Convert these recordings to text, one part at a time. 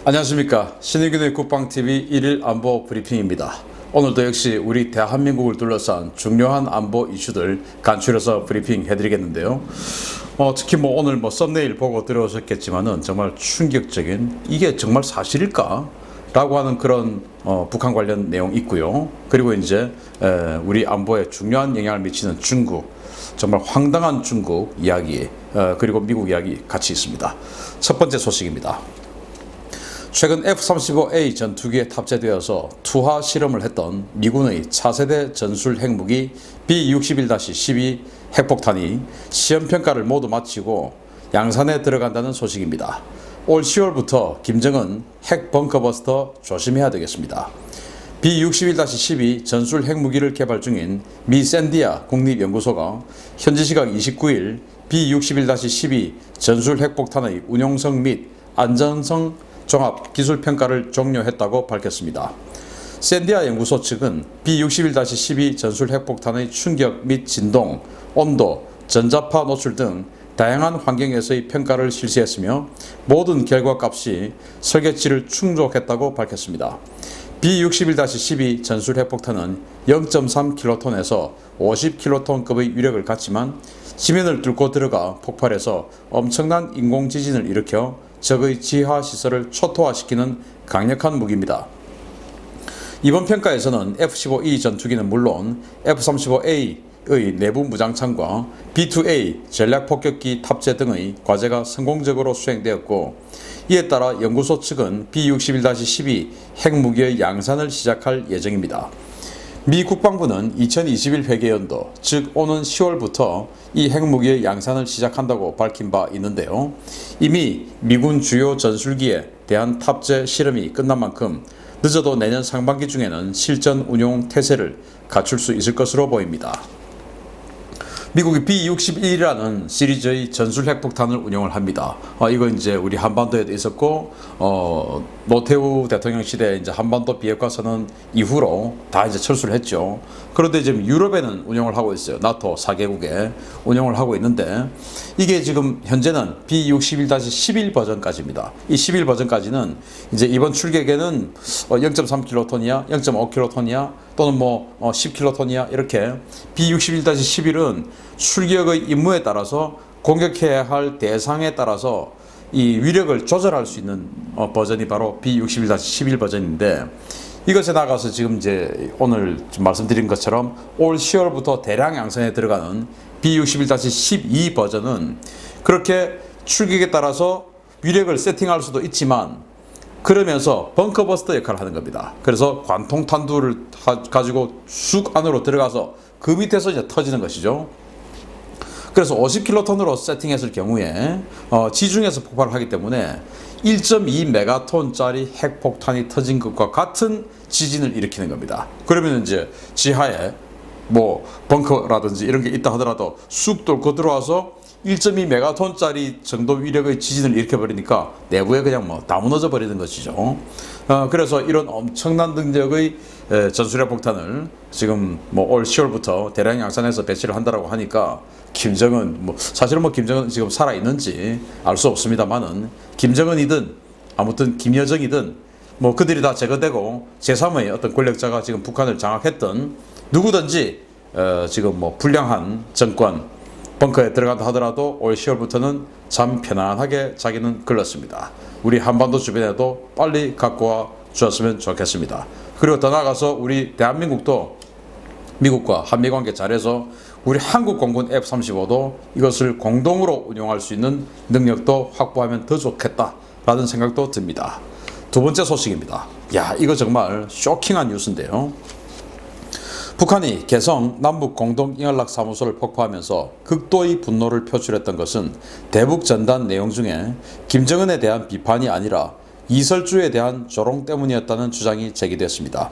안녕하십니까. 신의균의 국방TV 1일 안보 브리핑입니다. 오늘도 역시 우리 대한민국을 둘러싼 중요한 안보 이슈들 간추려서 브리핑 해드리겠는데요. 특히 오늘 썸네일 보고 들어오셨겠지만은 정말 충격적인, 이게 정말 사실일까? 라고 하는 그런 북한 관련 내용 있고요. 그리고 이제 우리 안보에 중요한 영향을 미치는 중국, 정말 황당한 중국 이야기, 그리고 미국 이야기 같이 있습니다. 첫 번째 소식입니다. 최근 F-35A 전투기에 탑재되어서 투하 실험을 했던 미군의 차세대 전술 핵무기 B-61-12 핵폭탄이 시험평가를 모두 마치고 양산에 들어간다는 소식입니다. 올 10월부터 김정은 핵 벙커버스터 조심해야 되겠습니다. B-61-12 전술 핵무기를 개발 중인 미 샌디아 국립연구소가 현지 시각 29일 B-61-12 전술 핵폭탄의 운용성 및 안전성 종합 기술평가를 종료했다고 밝혔습니다. 샌디아 연구소 측은 B-61-12 전술 핵폭탄의 충격 및 진동, 온도, 전자파 노출 등 다양한 환경에서의 평가를 실시했으며 모든 결과값이 설계치를 충족했다고 밝혔습니다. B-61-12 전술 핵폭탄은 0.3킬로톤에서 50킬로톤급의 위력을 갖지만 지면을 뚫고 들어가 폭발해서 엄청난 인공지진을 일으켜 적의 지하시설을 초토화시키는 강력한 무기입니다. 이번 평가에서는 F-15E 전투기는 물론 F-35A의 내부 무장창과 B-2A 전략폭격기 탑재 등의 과제가 성공적으로 수행되었고, 이에 따라 연구소 측은 B-61-12 핵무기의 양산을 시작할 예정입니다. 미 국방부는 2021 회계연도, 즉 오는 10월부터 이 핵무기의 양산을 시작한다고 밝힌 바 있는데요. 이미 미군 주요 전술기에 대한 탑재 실험이 끝난 만큼 늦어도 내년 상반기 중에는 실전 운용 태세를 갖출 수 있을 것으로 보입니다. 미국이 B-61이라는 시리즈의 전술 핵폭탄을 운용을 합니다. 이거 이제 우리 한반도에도 있었고, 노태우 대통령 시대에 이제 한반도 비핵화 선언 이후로 다 이제 철수를 했죠. 그런데 지금 유럽에는 운용을 하고 있어요. 나토 4개국에 운용을 하고 있는데, 이게 지금 현재는 B-61-11 버전까지입니다. 이 11 버전까지는 이제 이번 출격에는 0.3킬로톤이야, 0.5킬로톤이야, 또는 10킬로톤이야, 이렇게 B-61-11은 출격의 임무에 따라서 공격해야 할 대상에 따라서 이 위력을 조절할 수 있는 버전이 바로 B-61-11 버전인데, 이것에 나가서 지금 이제 오늘 말씀드린 것처럼 올 10월부터 대량 양산에 들어가는 B-61-12 버전은 그렇게 출격에 따라서 위력을 세팅할 수도 있지만 그러면서 벙커버스터 역할을 하는 겁니다. 그래서 관통 탄두를 가지고 쑥 안으로 들어가서 그 밑에서 이제 터지는 것이죠. 그래서 50킬로톤으로 세팅했을 경우에 지중해에서 폭발을 하기 때문에 1.2메가톤짜리 핵폭탄이 터진 것과 같은 지진을 일으키는 겁니다. 그러면 이제 지하에 벙커라든지 이런 게 있다 하더라도 쑥 뚫고 들어와서 1.2메가톤짜리 정도 위력의 지진을 일으켜버리니까 내부에 그냥 다 무너져 버리는 것이죠. 그래서 이런 엄청난 능력의 전술핵 폭탄을 지금 올 10월부터 대량 양산해서 배치를 한다라고 하니까 김정은, 사실은 김정은 지금 살아있는지 알 수 없습니다만은, 김정은이든 아무튼 김여정이든 그들이 다 제거되고 제3의 어떤 권력자가 지금 북한을 장악했던 누구든지 지금 불량한 정권 벙커에 들어간다 하더라도 올 10월부터는 참 편안하게 자기는 걸렀습니다. 우리 한반도 주변에도 빨리 갖고 와 주었으면 좋겠습니다. 그리고 더 나아가서 우리 대한민국도 미국과 한미관계 잘해서 우리 한국 공군 F-35도 이것을 공동으로 운용할 수 있는 능력도 확보하면 더 좋겠다라는 생각도 듭니다. 두 번째 소식입니다. 이거 정말 쇼킹한 뉴스인데요. 북한이 개성 남북공동연락사무소를 폭파하면서 극도의 분노를 표출했던 것은 대북전단 내용 중에 김정은에 대한 비판이 아니라 이설주에 대한 조롱 때문이었다는 주장이 제기됐습니다.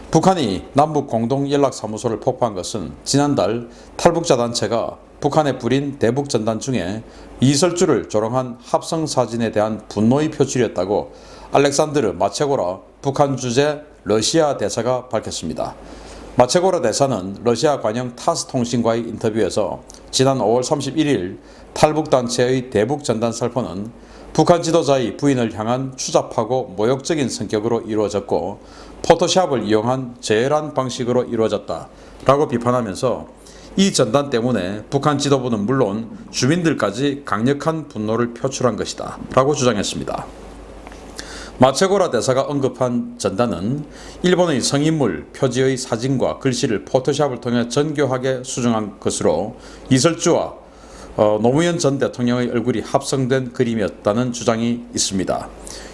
북한이 남북공동연락사무소를 폭파한 것은 지난달 탈북자 단체가 북한에 뿌린 대북전단 중에 이설주를 조롱한 합성사진에 대한 분노의 표출이었다고 알렉산드르 마체고라 북한 주재 러시아 대사가 밝혔습니다. 마체고라 대사는 러시아 관영 타스 통신과의 인터뷰에서 지난 5월 31일 탈북단체의 대북 전단 살포는 북한 지도자의 부인을 향한 추잡하고 모욕적인 성격으로 이루어졌고 포토샵을 이용한 제열한 방식으로 이루어졌다 라고 비판하면서 이 전단 때문에 북한 지도부는 물론 주민들까지 강력한 분노를 표출한 것이다 라고 주장했습니다. 마체고라 대사가 언급한 전단은 일본의 성인물 표지의 사진과 글씨를 포토샵을 통해 정교하게 수정한 것으로 이설주와 노무현 전 대통령의 얼굴이 합성된 그림이었다는 주장이 있습니다.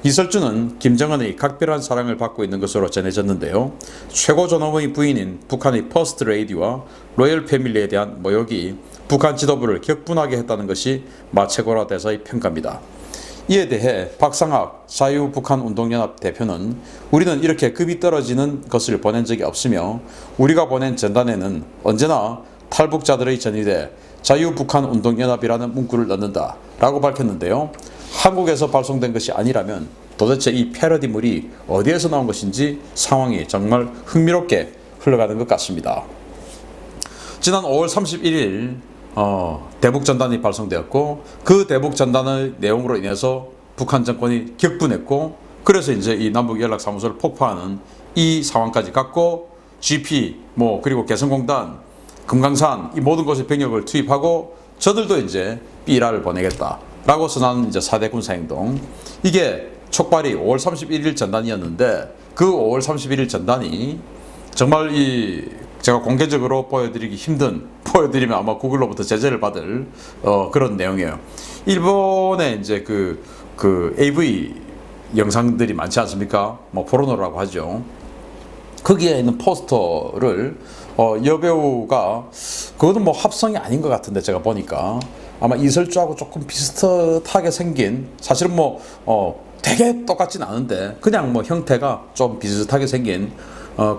이설주는 김정은의 각별한 사랑을 받고 있는 것으로 전해졌는데요. 최고 존엄의 부인인 북한의 퍼스트 레이디와 로열 패밀리에 대한 모욕이 북한 지도부를 격분하게 했다는 것이 마체고라 대사의 평가입니다. 이에 대해 박상학 자유북한운동연합 대표는 우리는 이렇게 급이 떨어지는 것을 보낸 적이 없으며 우리가 보낸 전단에는 언제나 탈북자들의 전위대 자유북한운동연합이라는 문구를 넣는다 라고 밝혔는데요. 한국에서 발송된 것이 아니라면 도대체 이 패러디물이 어디에서 나온 것인지 상황이 정말 흥미롭게 흘러가는 것 같습니다. 지난 5월 31일 대북전단이 발송되었고 그 대북전단의 내용으로 인해서 북한 정권이 격분했고 그래서 이제 이 남북연락사무소를 폭파하는 이 상황까지 갔고 GP 그리고 개성공단 금강산 이 모든 곳에 병력을 투입하고 저들도 이제 삐라를 보내겠다라고 선언한 이제 4대 군사행동. 이게 촉발이 5월 31일 전단이었는데 그 5월 31일 전단이 정말 제가 공개적으로 보여드리면 아마 구글로부터 제재를 받을 그런 내용이에요. 일본에 이제 그 AV 영상들이 많지 않습니까? 포르노라고 하죠. 거기에 있는 포스터를 여배우가 그것은 합성이 아닌 것 같은데 제가 보니까 아마 이설주하고 조금 비슷하게 생긴 사실은 되게 똑같진 않은데 그냥 형태가 좀 비슷하게 생긴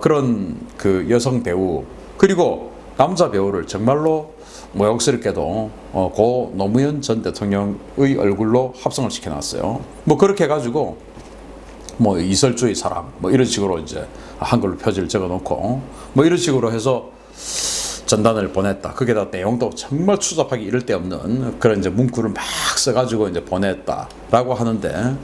그런 그 여성 배우 그리고 남자 배우를 정말로 모욕스럽게도 고 노무현 전 대통령의 얼굴로 합성을 시켜놨어요. 그렇게 해가지고 이설주의 사랑 이런 식으로 이제 한글로 표지를 적어놓고 이런 식으로 해서 전단을 보냈다. 거기다 내용도 정말 추잡하기 이를 데 없는 그런 이제 문구를 막 써가지고 이제 보냈다라고 하는데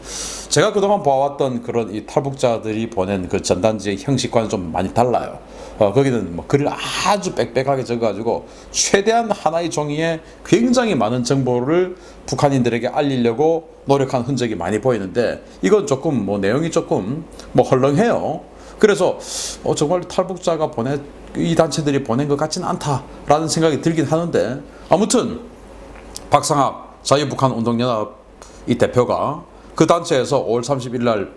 제가 그동안 보아왔던 그런 이 탈북자들이 보낸 그 전단지의 형식과는 좀 많이 달라요. 거기는 글을 아주 빽빽하게 적어가지고 최대한 하나의 종이에 굉장히 많은 정보를 북한인들에게 알리려고 노력한 흔적이 많이 보이는데 이건 조금 내용이 조금 헐렁해요. 그래서 정말 탈북자가 이 단체들이 보낸 것 같지는 않다라는 생각이 들긴 하는데 아무튼 박상학 자유북한운동연합 이 대표가 그 단체에서 5월 30일 날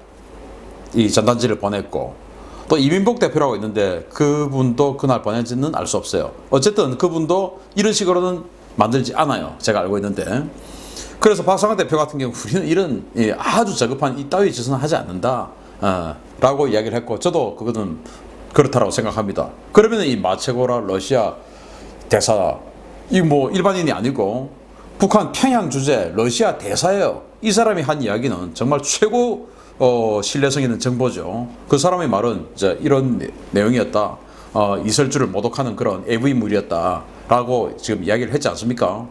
이 전단지를 보냈고 또 이민복 대표라고 있는데 그분도 그날 보낸지는 알 수 없어요. 어쨌든 그분도 이런 식으로는 만들지 않아요. 제가 알고 있는데 그래서 박상학 대표 같은 경우 우리는 이런 아주 저급한 이따위 짓은 하지 않는다 라고 이야기를 했고 저도 그거는 그렇다라고 생각합니다. 그러면 이 마체고라 러시아 대사 이 일반인이 아니고 북한 평양 주재 러시아 대사예요. 이 사람이 한 이야기는 정말 최고 신뢰성 있는 정보죠. 그 사람의 말은 이런 내용이었다. 이설주를 모독하는 그런 AV물이었다라고 지금 이야기를 했지 않습니까?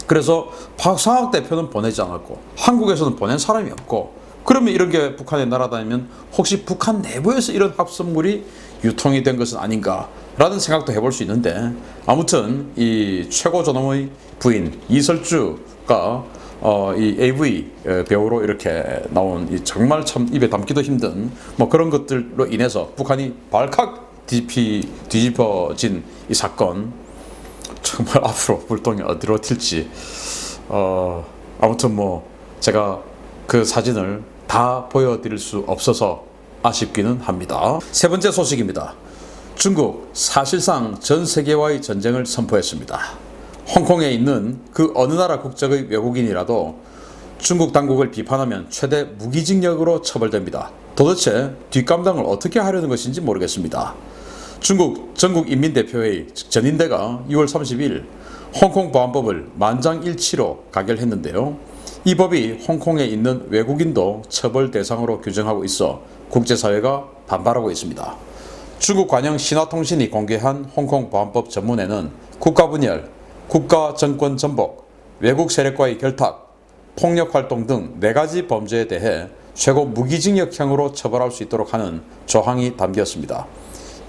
그래서 박상학 대표는 보내지 않았고 한국에서는 보낸 사람이 없고 그러면 이런 게 북한에 날아다니면 혹시 북한 내부에서 이런 합성물이 유통이 된 것은 아닌가라는 생각도 해볼 수 있는데 아무튼 이 최고 존엄의 부인 이설주가 이 AV 배우로 이렇게 나온 이 정말 참 입에 담기도 힘든 그런 것들로 인해서 북한이 발칵 뒤집어진 이 사건 정말 앞으로 불똥이 어디로 튈지 아무튼 제가 그 사진을 다 보여드릴 수 없어서 아쉽기는 합니다. 세 번째 소식입니다. 중국 사실상 전 세계와의 전쟁을 선포했습니다. 홍콩에 있는 그 어느 나라 국적의 외국인이라도 중국 당국을 비판하면 최대 무기징역으로 처벌됩니다. 도대체 뒷감당을 어떻게 하려는 것인지 모르겠습니다. 중국 전국인민대표회의 전인대가 6월 30일 홍콩 보안법을 만장일치로 가결했는데요. 이 법이 홍콩에 있는 외국인도 처벌 대상으로 규정하고 있어 국제사회가 반발하고 있습니다. 중국 관영 신화통신이 공개한 홍콩 보안법 전문에는 국가분열, 국가정권 전복, 외국 세력과의 결탁, 폭력활동 등 4가지 범죄에 대해 최고 무기징역형으로 처벌할 수 있도록 하는 조항이 담겼습니다.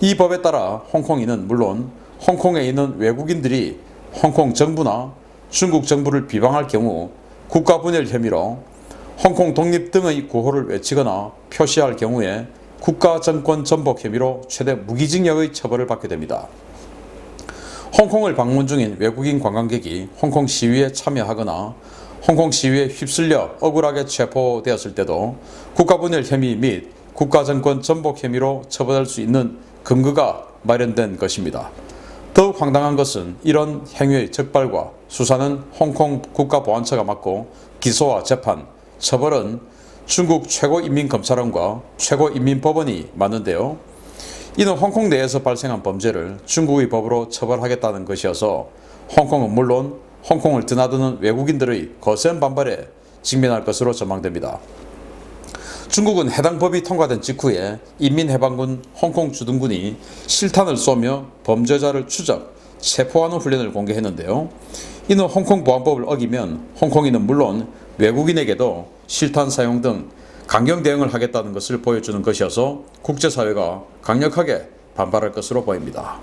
이 법에 따라 홍콩인은 물론 홍콩에 있는 외국인들이 홍콩 정부나 중국 정부를 비방할 경우 국가분열 혐의로 홍콩 독립 등의 구호를 외치거나 표시할 경우에 국가정권 전복 혐의로 최대 무기징역의 처벌을 받게 됩니다. 홍콩을 방문 중인 외국인 관광객이 홍콩 시위에 참여하거나 홍콩 시위에 휩쓸려 억울하게 체포되었을 때도 국가분열 혐의 및 국가정권 전복 혐의로 처벌할 수 있는 근거가 마련된 것입니다. 더욱 황당한 것은 이런 행위의 적발과 수사는 홍콩 국가보안처가 맡고 기소와 재판, 처벌은 중국 최고인민검찰원과 최고인민법원이 맡는데요. 이는 홍콩 내에서 발생한 범죄를 중국의 법으로 처벌하겠다는 것이어서 홍콩은 물론 홍콩을 드나드는 외국인들의 거센 반발에 직면할 것으로 전망됩니다. 중국은 해당 법이 통과된 직후에 인민해방군 홍콩 주둔군이 실탄을 쏘며 범죄자를 추적, 체포하는 훈련을 공개했는데요. 이는 홍콩 보안법을 어기면 홍콩인은 물론 외국인에게도 실탄 사용 등 강경 대응을 하겠다는 것을 보여주는 것이어서 국제사회가 강력하게 반발할 것으로 보입니다.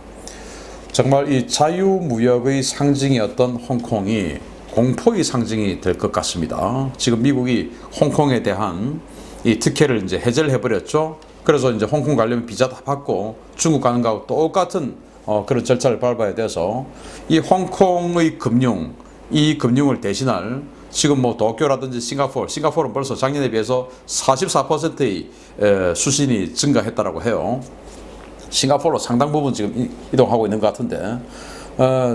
정말 이 자유무역의 상징이었던 홍콩이 공포의 상징이 될 것 같습니다. 지금 미국이 홍콩에 대한 이 특혜를 이제 해제를 해버렸죠. 그래서 이제 홍콩 가려면 비자 다 받고 중국 가는 거하고 똑같은 그런 절차를 밟아야 돼서 이 홍콩의 금융, 이 금융을 대신할 지금 뭐 도쿄라든지 싱가포르는 벌써 작년에 비해서 44%의 수신이 증가했다라고 해요. 싱가포르로 상당 부분 지금 이동하고 있는 것 같은데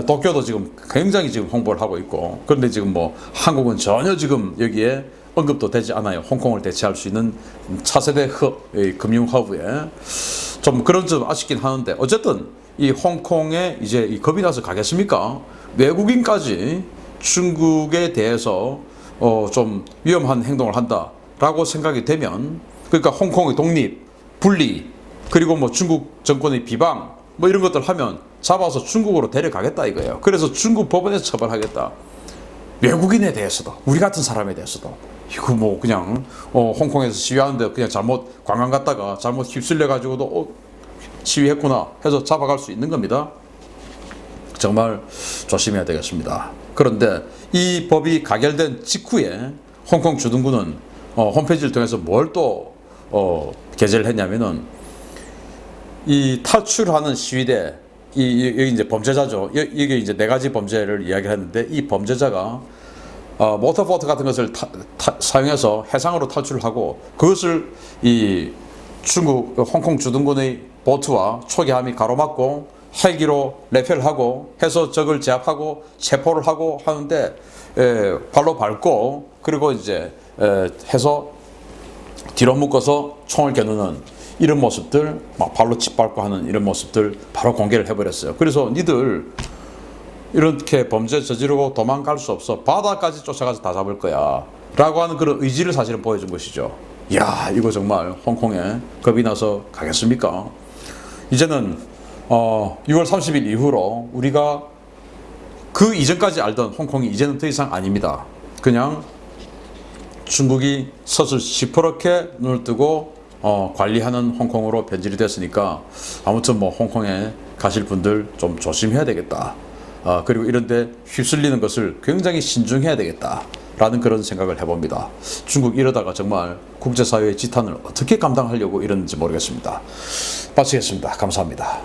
도쿄도 지금 굉장히 지금 홍보를 하고 있고, 그런데 지금 뭐 한국은 전혀 지금 여기에 언급도 되지 않아요. 홍콩을 대체할 수 있는 차세대 금융 허브에 좀 그런 점 아쉽긴 하는데, 어쨌든 이 홍콩에 이제 이 겁이 나서 가겠습니까? 외국인까지 중국에 대해서 좀 위험한 행동을 한다라고 생각이 되면, 그러니까 홍콩의 독립, 분리, 그리고 뭐 중국 정권의 비방 뭐 이런 것들 하면 잡아서 중국으로 데려가겠다 이거예요. 그래서 중국 법원에서 처벌하겠다. 외국인에 대해서도, 우리 같은 사람에 대해서도. 이거 뭐 그냥 홍콩에서 시위하는데 그냥 잘못 관광 갔다가 잘못 휩쓸려 가지고도 시위했구나 해서 잡아갈 수 있는 겁니다. 정말 조심해야 되겠습니다. 그런데 이 법이 가결된 직후에 홍콩 주둔군은 홈페이지를 통해서 뭘 또 게재를 했냐면은 이 탈출하는 시위대, 여기 이제 범죄자죠. 이게 이제 4가지 범죄를 이야기했는데, 이 범죄자가 모터보트 같은 것을 사용해서 해상으로 탈출을 하고, 그것을 이 중국 홍콩 주둔군의 보트와 초계함이 가로막고 헬기로 레펠하고 해서 적을 제압하고 체포를 하고 하는데, 발로 밟고 그리고 이제 해서 뒤로 묶어서 총을 겨누는 이런 모습들, 막 발로 짓밟고 하는 이런 모습들 바로 공개를 해버렸어요. 그래서 니들 이렇게 범죄 저지르고 도망갈 수 없어, 바다까지 쫓아가서 다 잡을 거야 라고 하는 그런 의지를 사실은 보여준 것이죠. 이야, 이거 정말 홍콩에 겁이 나서 가겠습니까? 이제는 6월 30일 이후로 우리가 그 이전까지 알던 홍콩이 이제는 더 이상 아닙니다. 그냥 중국이 서슬 시퍼렇게 눈을 뜨고 관리하는 홍콩으로 변질이 됐으니까, 아무튼 뭐 홍콩에 가실 분들 좀 조심해야 되겠다. 그리고 이런데 휩쓸리는 것을 굉장히 신중해야 되겠다 라는 그런 생각을 해봅니다. 중국 이러다가 정말 국제사회의 지탄을 어떻게 감당하려고 이러는지 모르겠습니다. 마치겠습니다. 감사합니다.